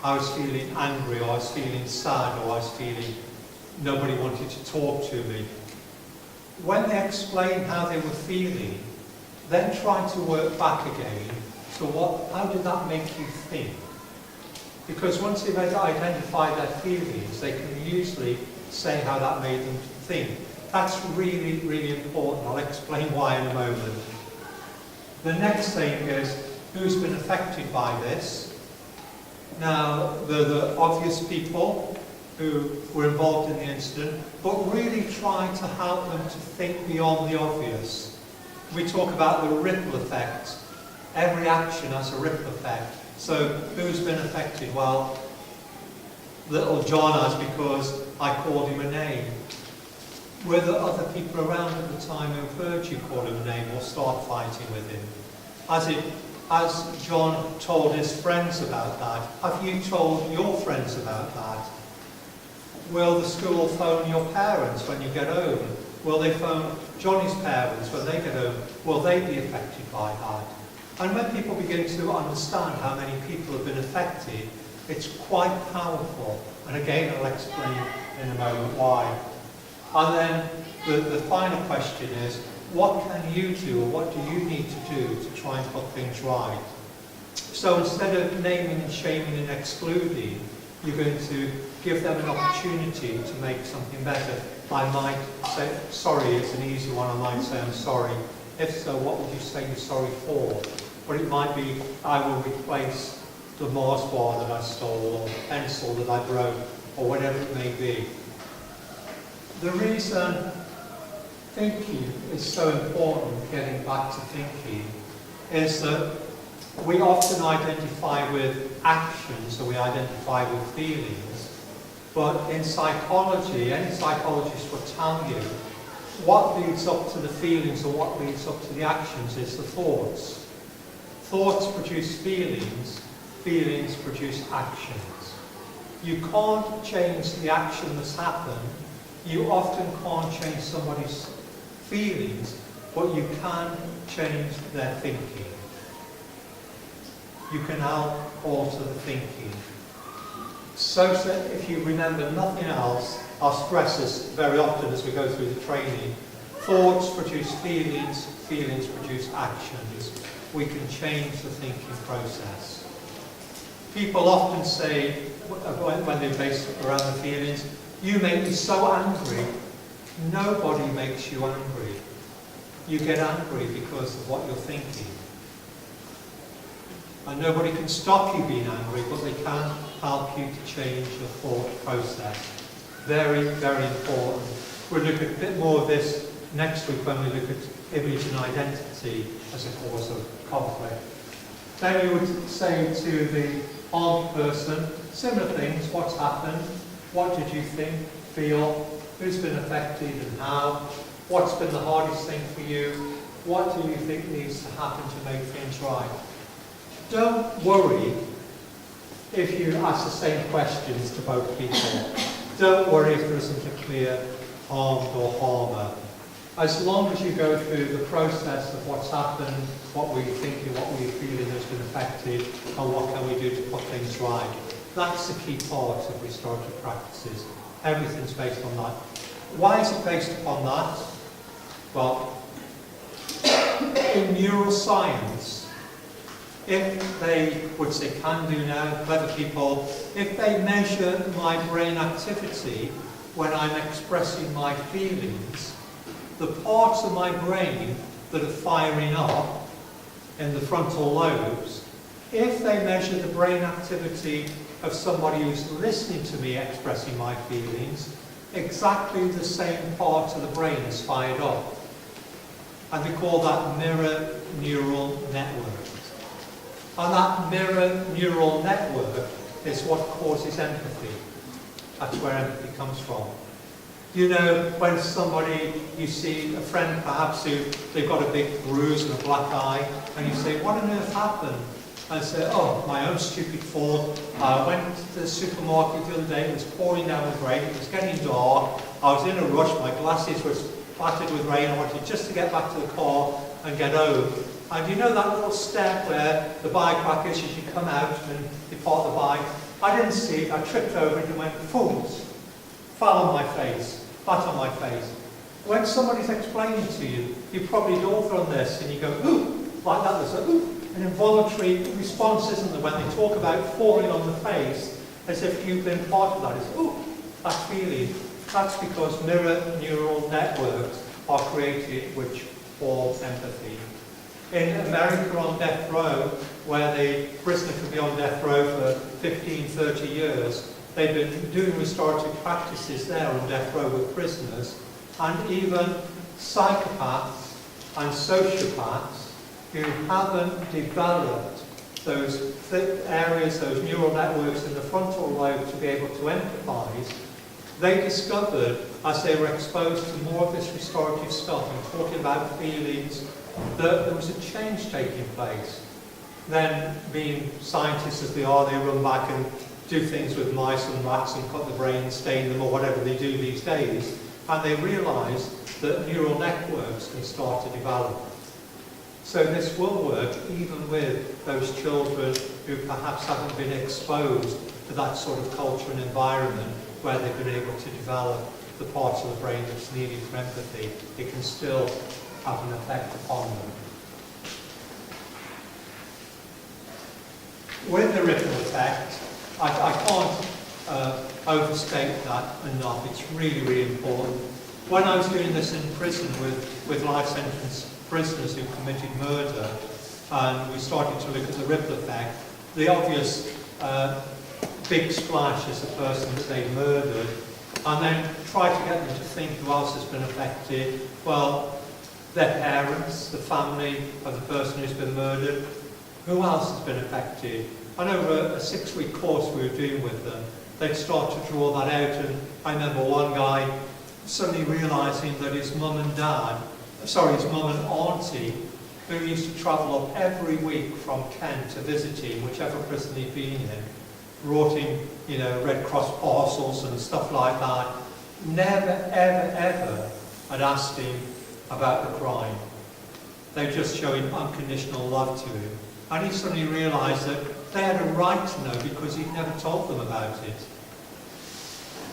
I was feeling angry, or I was feeling sad, or I was feeling nobody wanted to talk to me. When they explain how they were feeling, then try to work back again. So how did that make you think? Because once they've identified their feelings, they can usually say how that made them think. That's really, really important. I'll explain why in a moment. The next thing is, who's been affected by this? Now, the obvious people who were involved in the incident, but really try to help them to think beyond the obvious. We talk about the ripple effect. Every action has a ripple effect. So who's been affected? Well, little John has, because I called him a name. Were there other people around at the time who heard you call him a name or start fighting with him? Has John told his friends about that? Have you told your friends about that? Will the school phone your parents when you get home? Will they phone Johnny's parents when they get home? Will they be affected by that? And when people begin to understand how many people have been affected, it's quite powerful. And again, I'll explain in a moment why. And then the final question is, what can you do, or what do you need to do to try and put things right? So instead of naming and shaming and excluding, you're going to give them an opportunity to make something better. I might say, sorry, it's an easy one. I might say, I'm sorry. If so, what would you say you're sorry for? Or it might be, I will replace the Mars bar that I stole, or the pencil that I broke, or whatever it may be. The reason thinking is so important, getting back to thinking, is that we often identify with actions, or we identify with feelings, but in psychology, any psychologist will tell you what leads up to the feelings or what leads up to the actions is the thoughts. Thoughts produce feelings, feelings produce actions. You can't change the action that's happened. You often can't change somebody's feelings, but you can change their thinking. You can help alter the thinking. So that if you remember nothing else, I'll stress this very often as we go through the training. Thoughts produce feelings, feelings produce actions. We can change the thinking process. People often say, when they're based around the feelings, you make me so angry. Nobody makes you angry. You get angry because of what you're thinking. And nobody can stop you being angry, but they can help you to change your thought process. Very, very important. We'll look at a bit more of this next week when we look at image and identity as a cause of conflict. Then you would say to the harmed person, similar things, what's happened, what did you think, feel, who's been affected and how, what's been the hardest thing for you, what do you think needs to happen to make things right. Don't worry if you ask the same questions to both people. Don't worry if there isn't a clear harmed or harmer. As long as you go through the process of what's happened, what were you thinking, what were you feeling has been affected, and what can we do to put things right. That's the key part of restorative practices. Everything's based on that. Why is it based upon that? Well, in neuroscience, if they, which they can do now, clever people, if they measure my brain activity when I'm expressing my feelings, the parts of my brain that are firing up in the frontal lobes if they measure the brain activity of somebody who's listening to me expressing my feelings, exactly the same part of the brain is fired up. And they call that mirror neural network. And that mirror neural network is what causes empathy. That's where empathy comes from. You know, when somebody, you see a friend perhaps who, they've got a big bruise and a black eye, and you say, what on earth happened? And I say, oh, my own stupid fault. I went to the supermarket the other day, it was pouring down with rain, it was getting dark, I was in a rush, my glasses were splattered with rain, I wanted just to get back to the car and get home. And you know that little step where the bike rack is as you come out and you park the bike? I didn't see it, I tripped over it and went, fools, fell on my face, flat on my face. When somebody's explaining to you, you probably all done this and you go, ooh, like that, there's a ooh. An involuntary response, isn't there, when they talk about falling on the face, as if you've been part of that. It's, ooh, that feeling. That's because mirror neural networks are created which form empathy. In America on death row, where the prisoner could be on death row for 15, 30 years, they've been doing restorative practices there on death row with prisoners, and even psychopaths and sociopaths who haven't developed those areas, those neural networks in the frontal lobe to be able to empathize, they discovered, as they were exposed to more of this restorative stuff and talking about feelings, that there was a change taking place. Then, being scientists as they are, they run back and do things with mice and rats and cut the brain, stain them, or whatever they do these days, and they realise that neural networks can start to develop. So this will work even with those children who perhaps haven't been exposed to that sort of culture and environment where they've been able to develop the parts of the brain that's needed for empathy. It can still have an effect upon them. With the ripple effect, I can't overstate that enough. It's really, really important. When I was doing this in prison with life sentence prisoners who committed murder, and we started to look at the ripple effect, the obvious big splash is the person that they murdered, and then try to get them to think who else has been affected. Well, their parents, the family of the person who's been murdered, who else has been affected? And over a 6-week course we were doing with them, they'd start to draw that out, and I remember one guy suddenly realising that his mum and auntie, who used to travel up every week from Kent to visit him, whichever prison he'd been in, brought him, you know, Red Cross parcels and stuff like that, never, ever, ever had asked him about the crime. They were just showing unconditional love to him. And he suddenly realised that they had a right to know because he'd never told them about it.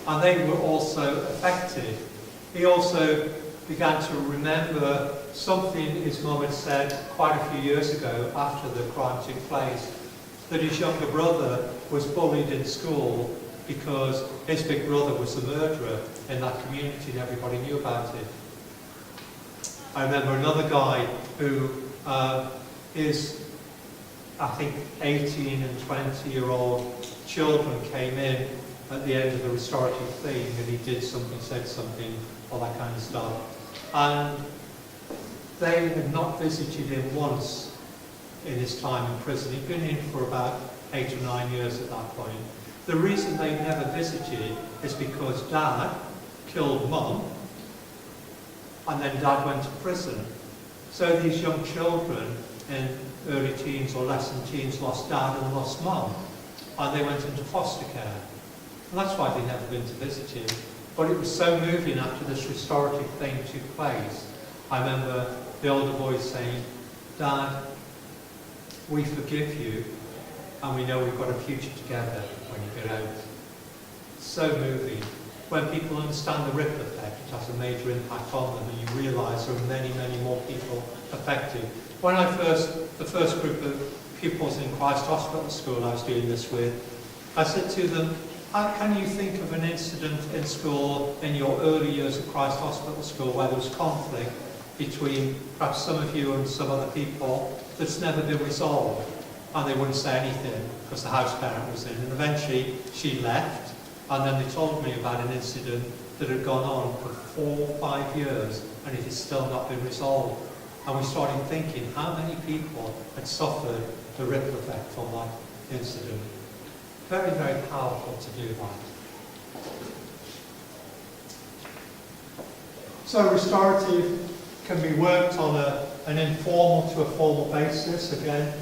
And they were also affected. He also began to remember something his mum had said quite a few years ago after the crime took place, that his younger brother was bullied in school because his big brother was the murderer in that community and everybody knew about it. I remember another guy who his, I think, 18 and 20-year-old children came in at the end of the restorative thing, and he did something, said something, all that kind of stuff. And they had not visited him once in his time in prison. He'd been in for about 8 or 9 years at that point. The reason they never visited is because Dad killed Mum, and then Dad went to prison. So these young children in early teens or less than teens lost Dad and lost Mum, and they went into foster care. And that's why they'd never been to visit him. But it was so moving after this restorative thing took place. I remember the older boys saying, Dad, we forgive you, and we know we've got a future together when you get out. So moving. When people understand the ripple effect, it has a major impact on them, and you realise there are many, many more people affected. When the first group of pupils in Christ Hospital School I was doing this with, I said to them, how can you think of an incident in school in your early years at Christ Hospital School where there was conflict between perhaps some of you and some other people that's never been resolved? and they wouldn't say anything because the house parent was in. And eventually she left, and then they told me about an incident that had gone on for 4 or 5 years, and it has still not been resolved. And we started thinking how many people had suffered the ripple effect from that incident. Very, very powerful to do that. So restorative can be worked on an informal to a formal basis. Again,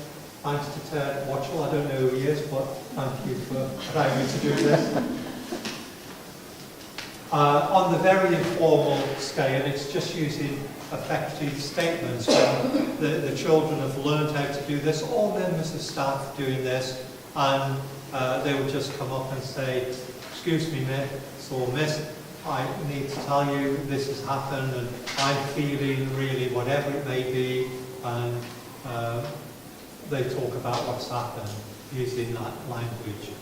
thanks to Ted Watchell. I don't know who he is, but thank you for allowing me to do this. On the very informal scale, it's just using effective statements. When the children have learned how to do this, all members of staff doing this, and they would just come up and say, excuse me, miss or miss, I need to tell you this has happened, and I'm feeling really whatever it may be, and they talk about what's happened using that language.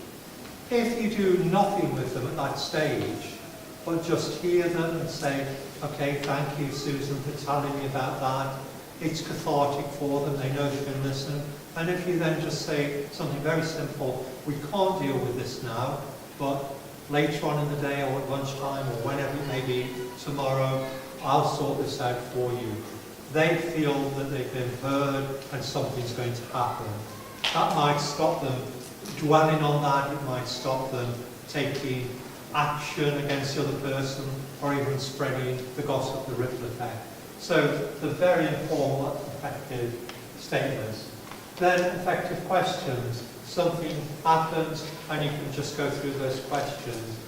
If you do nothing with them at that stage, but just hear them and say, okay, thank you, Susan, for telling me about that. It's cathartic for them, they know they've been listened. And if you then just say something very simple, we can't deal with this now, but later on in the day or at lunchtime or whenever it may be, tomorrow, I'll sort this out for you. They feel that they've been heard and something's going to happen. That might stop them dwelling on that, it might stop them taking action against the other person, or even spreading the gossip, the ripple effect. So the very informal, effective statements. Then effective questions. Something happens and you can just go through those questions.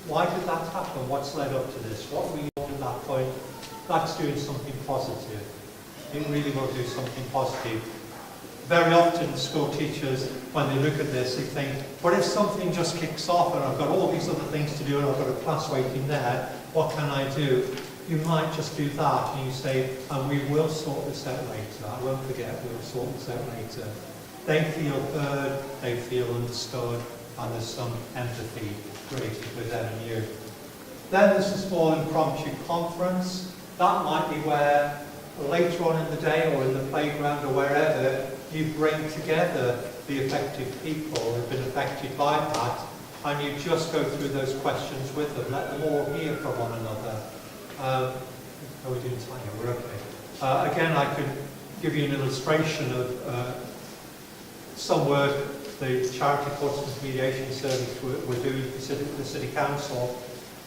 Why did that happen? What's led up to this? What were you doing at that point? That's doing something positive. It really will do something positive. Very often school teachers, when they look at this, they think, what if something just kicks off and I've got all these other things to do and I've got a class waiting there, what can I do? You might just do that and you say, and we will sort this out later. I won't forget, we'll sort this out later. They feel heard, they feel understood, and there's some empathy created with them and you. Then there's a small impromptu conference. That might be where later on in the day or in the playground or wherever, you bring together the affected people who have been affected by that, and you just go through those questions with them, let them all hear from one another. Are we doing time here? We're okay. Again, I could give you an illustration of some work the Charity Portsmouth Mediation Service were doing for the City Council.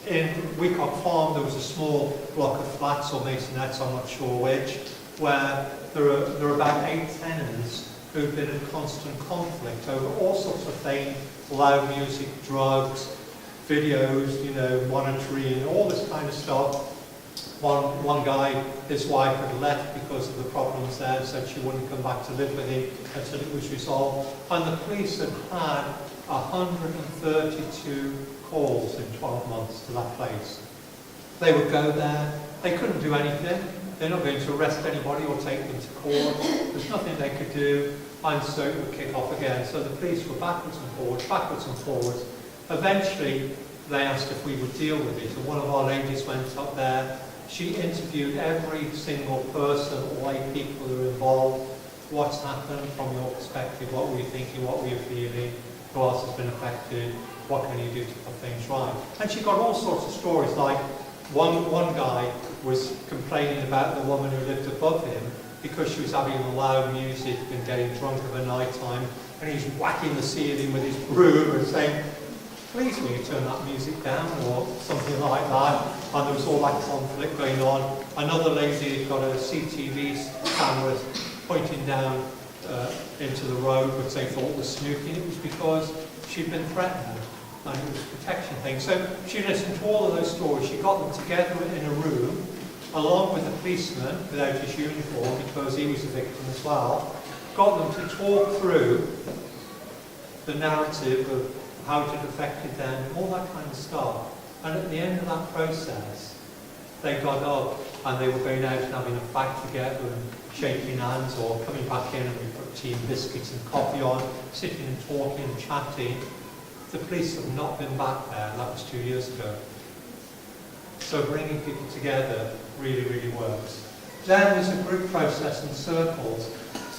In Wecock Farm, there was a small block of flats or masonettes, I'm not sure which, where there are about 8 tenants who've been in constant conflict over all sorts of things, loud music, drugs, videos, monitoring, all this kind of stuff. One guy, his wife had left because of the problems there, said she wouldn't come back to live with him until it was resolved. And the police had had 132 calls in 12 months to that place. They would go there, they couldn't do anything. They're not going to arrest anybody or take them to court. There's nothing they could do, and so it would kick off again. So the police were backwards and forwards. Eventually, they asked if we would deal with it, and one of our ladies went up there. She interviewed every single person, all 8 people who were involved. What's happened from your perspective? What were you thinking? What were you feeling? Who else has been affected? What can you do to put things right? And she got all sorts of stories, like one guy was complaining about the woman who lived above him because she was having loud music and getting drunk of a night time, and he's whacking the ceiling with his broom and saying, please will you turn that music down, or something like that. And there was all that conflict going on. Another lady had got a CTV camera pointing down into the road, which they thought was snooping. It was because she'd been threatened, and it was a protection thing. So she listened to all of those stories. She got them together in a room, along with a policeman without his uniform, because he was a victim as well, got them to talk through the narrative of how it had affected them, all that kind of stuff. And at the end of that process, they got up and they were going out and having a fight together and shaking hands, or coming back in and we put tea and biscuits and coffee on, sitting and talking and chatting. The police have not been back there, and that was 2 years ago. So bringing people together really, really works. Then there's a group process in circles.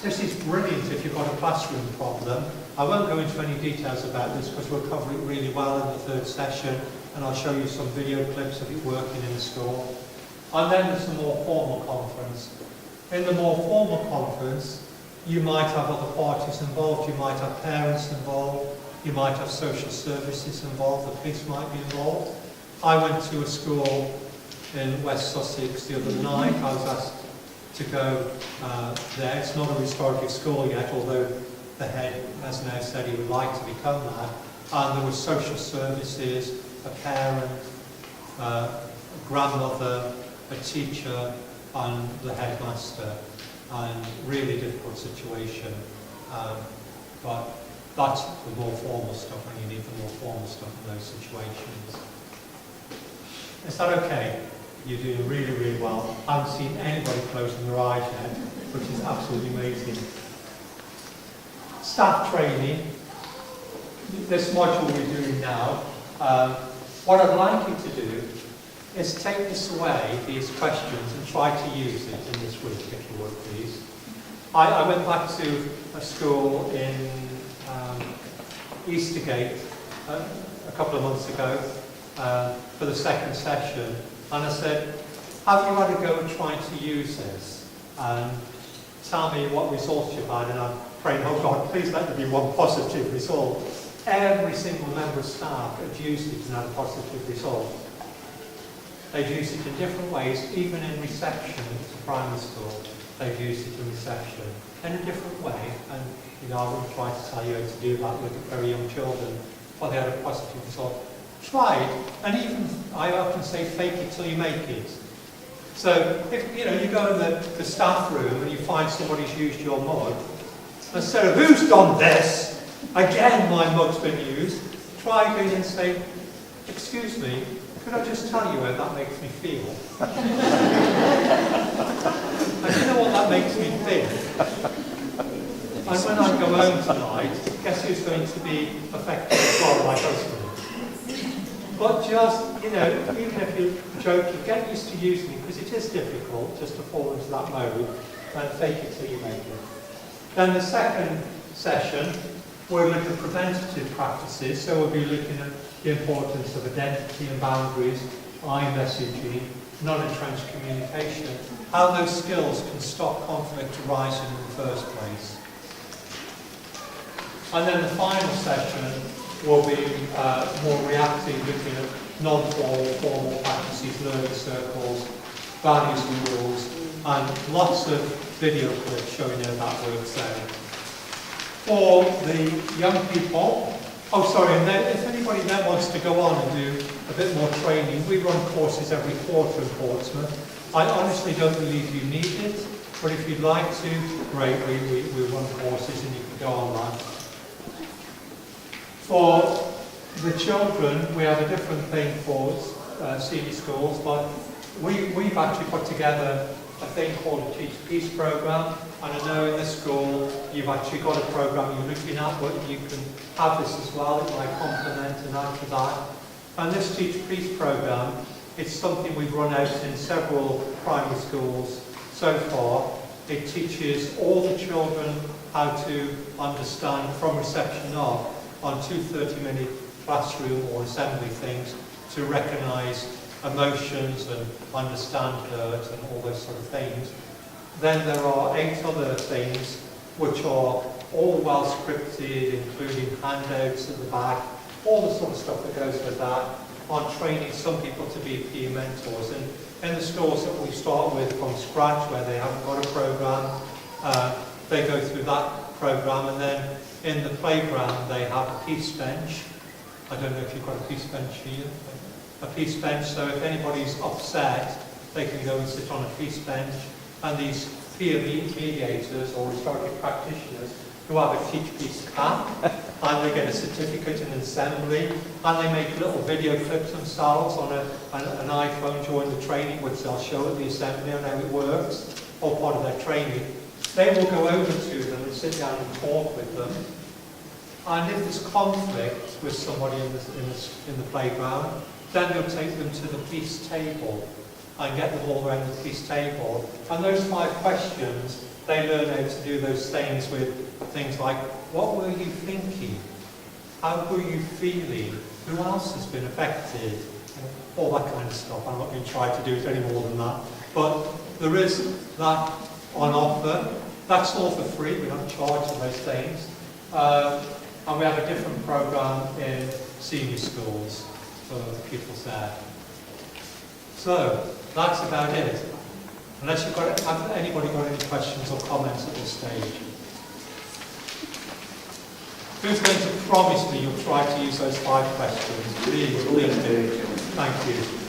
This is brilliant if you've got a classroom problem. I won't go into any details about this because we'll cover it really well in the third session, and I'll show you some video clips of it working in the school. And then there's the more formal conference. In the more formal conference, you might have other parties involved, you might have parents involved, you might have social services involved, the police might be involved. I went to a school in West Sussex the other night. I was asked to go there. It's not a restorative school yet, although the head has now said he would like to become that. And there were social services, a parent, a grandmother, a teacher, and the headmaster. And really difficult situation. But that's the more formal stuff, and you need the more formal stuff in those situations. Is that okay? You're doing really, really well. I haven't seen anybody closing their eyes yet, which is absolutely amazing. Staff training. This module we're doing now. What I'd like you to do is take this away, these questions, and try to use it in this week, if you would, please. I went back to a school in Eastergate a couple of months ago for the second session, and I said, have you had a go at trying to use this? And tell me what results you've had, and I'm praying, oh God, please let there be one positive result. Every single member of staff had used it and had a positive result. They've used it in different ways, even in reception to primary school. They've used it in reception in a different way, and I wouldn't try to tell you how to do that with very young children, but they had a positive result. Try it, and even I often say, fake it till you make it. So if you go in the staff room and you find somebody's used your mug, instead of who's done this, again my mug's been used, try again and say, excuse me, could I just tell you how that makes me feel? And you know what that makes me think? And when I go home tonight, guess who's going to be affected as well? My husband. But just, even if you're joking, get used to using it, because it is difficult just to fall into that mode, and fake it till you make it. Then the second session, we're looking at preventative practices, so we'll be looking at the importance of identity and boundaries, I-messaging, non-entrenched communication, how those skills can stop conflict arising in the first place. And then the final session will be more reactive, looking at non-formal, formal practices, learning circles, values and rules, and lots of video clips showing how that works out. For the young people, and then if anybody then wants to go on and do a bit more training, we run courses every quarter in Portsmouth. I honestly don't believe you need it, but if you'd like to, great, we run courses and you can go on that. For the children, we have a different thing for senior schools, but we've actually put together a thing called a Teach Peace programme, and I know in this school you've actually got a programme you're looking at, but you can have this as well, it might complement and add to that. And this Teach Peace programme, it's something we've run out in several primary schools so far. It teaches all the children how to understand from reception on 2 30-minute classroom or assembly things to recognise emotions and understand hurt and all those sort of things. Then there are 8 other things which are all well scripted, including handouts at the back, all the sort of stuff that goes with that, on training some people to be peer mentors. And in the schools that we start with from scratch, where they haven't got a programme, they go through that programme, and then in the playground they have a peace bench. I don't know if you've got a peace bench here. A peace bench, so if anybody's upset, they can go and sit on a peace bench, and these peer mediators or restorative practitioners who have a Teach Peace cap, and they get a certificate in assembly, and they make little video clips themselves on an iPhone during the training, which they'll show at the assembly on how it works, all part of their training. They will go over to them and sit down and talk with them. And if there's conflict with somebody in the playground, then they'll take them to the peace table. and get them all around the police table. And those 5 questions, they learn how to do those things with things like, what were you thinking? How were you feeling? Who else has been affected? All that kind of stuff. I'm not going to try to do it any more than that. But there is that on offer. That's all for free. We don't charge for those things. And we have a different program in senior schools for pupils there. So that's about it. Unless you've got, have anybody got any questions or comments at this stage? Who's going to promise me you'll try to use those 5 questions? Please do. Thank you.